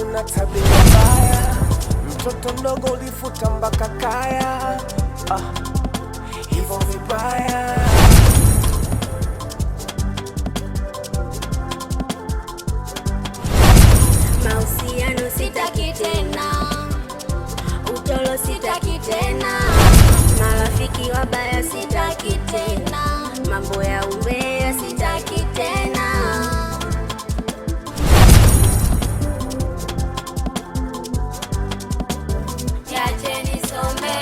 una tabia mbaya, mtoto mdogo ulifuta mpaka kaya, hivyo vibaya. Mahusiano sitaki tena, utolo sitaki tena, marafiki wabaya sitaki tena, mambo ya umbea sitaki tena. Niache nisome.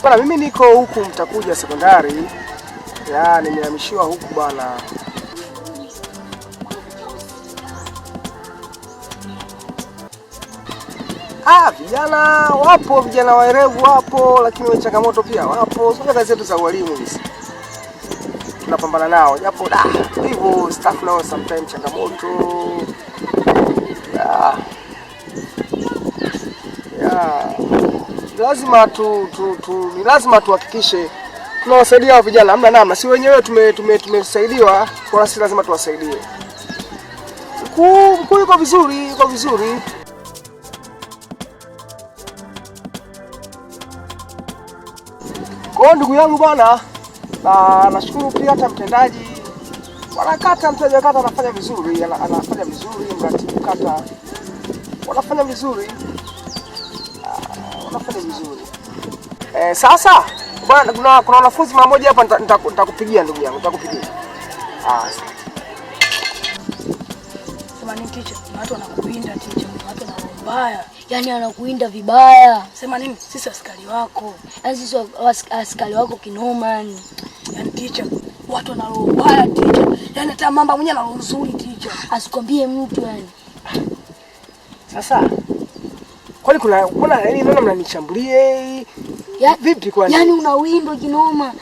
Bwana, mimi niko huku Mtakuja sekondari. Nimehamishiwa huku bwana. Vijana wapo, vijana waerevu wapo, lakini wenye changamoto pia wapo. Sio kazi zetu za walimu hizi. Tunapambana nao. Japo hivyo staff nao sometimes changamoto. Lazima tuhakikishe tunawasaidia hao vijana. Hamna namna, si wenyewe tumesaidiwa, kwa sisi lazima tuwasaidie. Mkuu yuko vizuri. Kwa ndugu yangu bwana, nashukuru pia hata mtendaji wanakata, mtendaji kata anafanya vizuri, mratibu kata wanafanya vizuri. Sasa bwana, kuna wanafunzi mmoja hapa nitakupigia ndugu yangu, nitakupigia. Sema nini teacher? Watu wanakuinda teacher, watu wanaombaya. Yaani anakuinda vibaya. Sema nini? Sisi askari wako. Yaani sisi askari wako kinoma yani. Yaani teacher, watu wanaombaya teacher. Yaani hata mamba mwenyewe anaruhusu teacher. Asikwambie mtu yani. Sasa kwani kuna yani naona mnanichambulie vipi kwani? Yaani unawindo kinoma.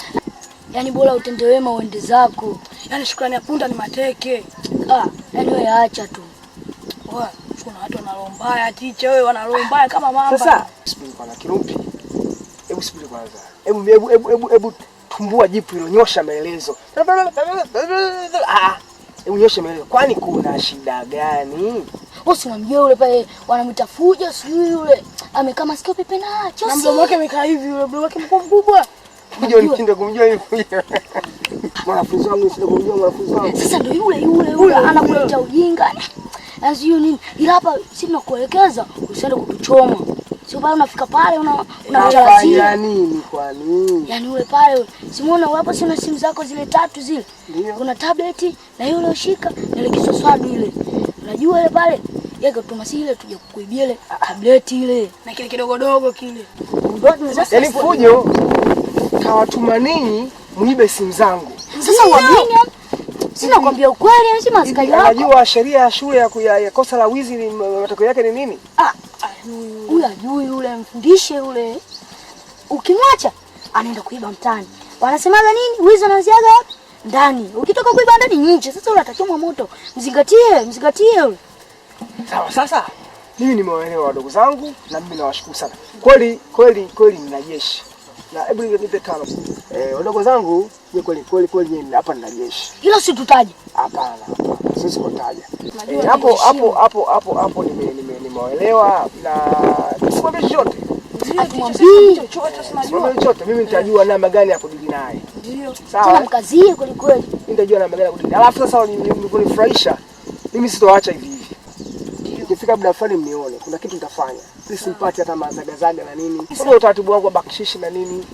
Yaani bora utende wema uende zako. Yaani shukrani ya punda ni mateke. Yaani wewe acha tu. Wewe kuna watu wanalombaya teacher, wewe wanalombaya kama mamba. Sasa subiri kwanza Kirumpi. Hebu subiri kwanza. Hebu tumbua jipu hilo, nyosha maelezo. Hebu nyosha maelezo. Kwani kuna shida gani? Usimwambie yule pale wanamtafuja sijui yule. Amekaa masikio pepe na chosi. Na mdomo wake amekaa hivi, yule mdomo wake mkubwa. Unajua nikinda kumjua hivi. Mwanafunzi wangu sio kumjua mwanafunzi wangu. Sasa ndio yule anakuletea ujinga. Azio nini? Ila hapa sisi tunakuelekeza usiende kutuchoma. Sio pale unafika pale unamchalazia. Ya nini kwani? Yaani yule pale, simuona hapa sina simu zako zile 3 zile. Kuna tablet na yule ushika na ile kiswaswadu ile. Unajua ile pale yeye kutuma ile tuje kukuibia ile tablet ile na kile kidogodogo kile. Yaani fujo kawatuma ninyi muibe simu zangu. Sasa uamini? Sina kwambia ukweli, si maskari wako. Unajua sheria ya shule ya kosa la wizi ni matokeo yake ni nini? Huyu ajui yule, mfundishe yule. Ukimwacha anaenda kuiba mtaani. Wanasemaga nini? Wizi anaanziaga wapi? Ndani. Ukitoka kuiba ndani nje. Sasa unatachomwa moto. Mzingatie yule. Sawa, sasa mimi nimewaelewa wadogo zangu na mimi nawashukuru sana. Kweli nina jeshi. Na hebu nipe tano. Wadogo zangu, ni kweli nyinyi hapa nina jeshi. Hilo si tutaje. Hapana. Sisi kutaja. Hapo nimewaelewa na nisimwambie chochote. Chochote mimi nitajua namna gani ya kudili naye. Ndio. Sawa. Mkazie kweli. Mimi nitajua namna gani ya kudili. Alafu sasa nifurahisha. Mimi sitoacha hivi. Nikifika muda fulani mnione. Kuna kitu nitafanya. Sisi mpate hata mazagazaga na nini. Sio utaratibu wangu wa bakshishi na nini.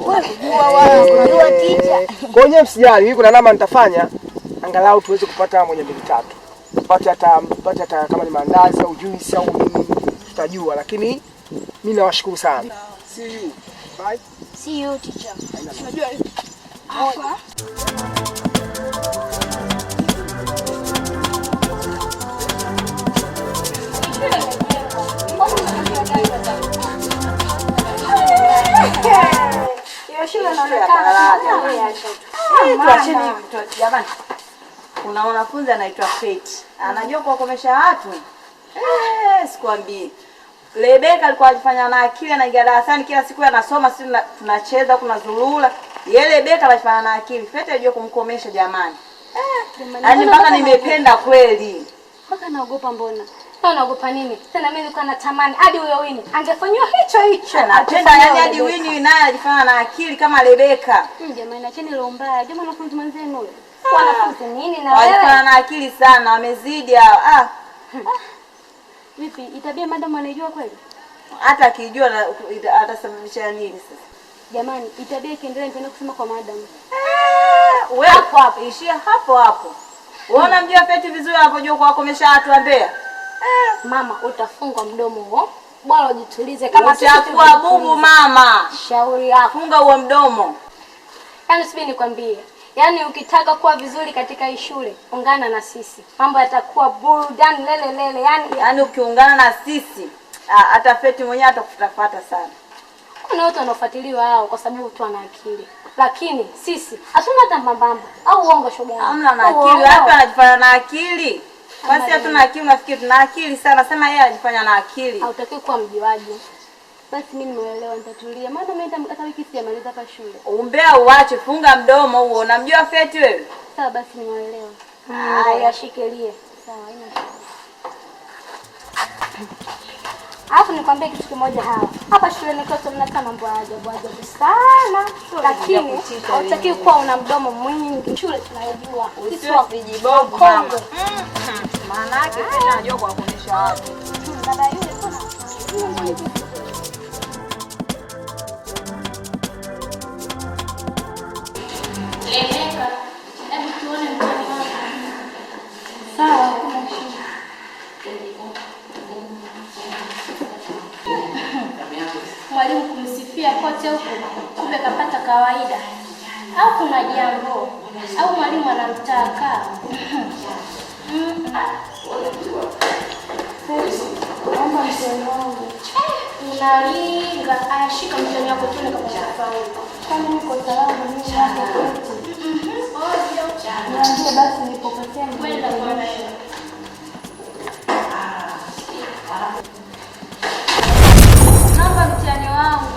Wewe unajua teacher. Kwa hiyo msijali, mimi kuna namna nitafanya angalau tuweze kupata 1 2 3. Tupate hata kama ni mandazi au juice au nini tutajua, lakini mimi nawashukuru sana. See you. Bye. See you teacher. Unajua hapa tuacheni mtoto jamani. Kuna mwanafunzi anaitwa Fate. Anajua kuwakomesha watu. Sikwambii. Rebeka alikuwa anajifanya na akili, anaingia darasani kila siku anasoma, sisi tunacheza, kuna zulula. Yeye Rebeka anajifanya na akili. Fete ajue kumkomesha jamani. Yaani mpaka nimependa kweli. Mpaka naogopa mbona? Naogopa nini? Tena mimi nilikuwa natamani hadi huyo Wini angefanywa hicho. Napenda yani hadi Wini naye anajifanya na akili kama Rebeka. Jamani acheni leo mbaya. Jamani wanafunzi mwenzenu huyo. Wanafunzi nini na wewe? Wanafanya na akili sana, wamezidi hao. Vipi? Itabia madam anajua kweli? Hata akijua atasababisha nini sasa? Jamani, itabia ikiendelea nitaenda kusema kwa madam. Wewe hapo ishia hapo. Unaona mjua Feti vizuri anapojua kuwakomesha watu wa Mbeya. Mama, utafungwa mdomo huo. Bora ujitulize kama utakuwa bubu mama. Shauri yako. Funga huo mdomo. Yaani sibi nikwambie. Yaani ukitaka kuwa vizuri katika hii shule, ungana na sisi. Mambo yatakuwa burudani lele. Yaani ukiungana na sisi, hata Feti mwenyewe atakufutafuata sana. Kuna watu wanafuatiliwa hao kwa sababu tu ana akili. Lakini sisi hatuna hata mbambamba au uongo shoga yangu. Hamna na akili, wapi anajifanya na akili? Basi hatuna akili, nafikiri tuna akili sana. Sema yeye anajifanya na akili. Hautaki kuwa mjiwaji. Basi mimi nimeelewa, nitatulia. Maana mimi hata wiki sijamaliza hapa shule. Umbea uache, funga mdomo huo. Unamjua Feti wewe? Sawa basi nimeelewa. Haya shikilie. Sawa, haina shida. Alafu nikwambie kitu kimoja hapa shuleni kwetu mnakaa mambo ya ajabu sana. Lakini hautaki kuwa una mdomo mwingi. Shule tunayojua. Sio vijibovu mama. Maana yake Feti anajua kuwakomesha watu. Dada yule sana. Rebeka, hebu tuone mtani wako. Sawa, hakuna shida. Mwalimu kumsifia kote huko, kumbe kapata kawaida. Au kuna jambo? Au mwalimu anamtaka? Naomba mtani wangu. Unalinga, ashika mtani wako tuone kama utafaulu. Kwani niko salama mimi hapa kwetu. Niambie basi nilipokosea kwenda kwa wewe. Naomba mtihani wangu.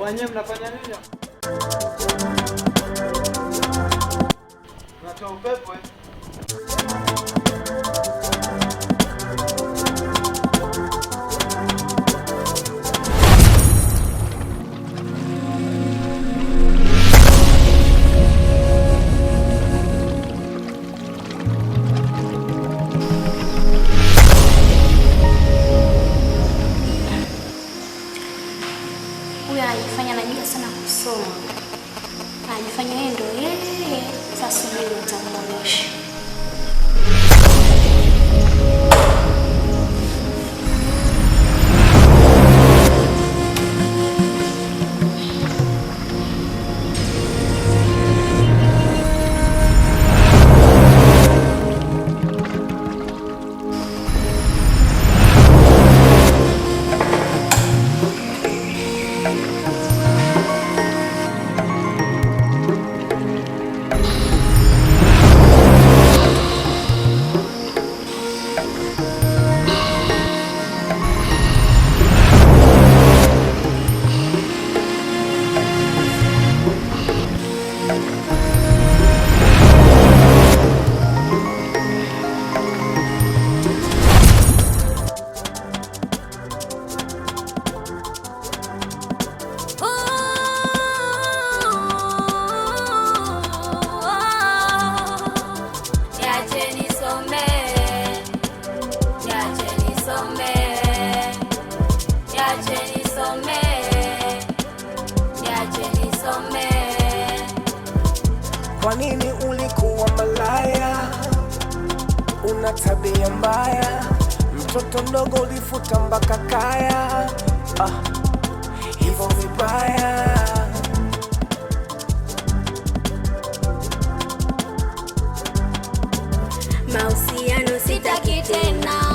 Wanyewe mnafanya nini? Unatoa upepo eh? Anajifanya anajua sana kusoma. Anajifanya yeye ndio yeye. Sasa subiri utamuonyesha. nisome, niache nisome, niache nisome. Kwa nini ulikuwa malaya? Una tabia mbaya, mtoto mdogo ulifuta mpaka kaya. Hivyo vibaya. Mahusiano sitaki tena.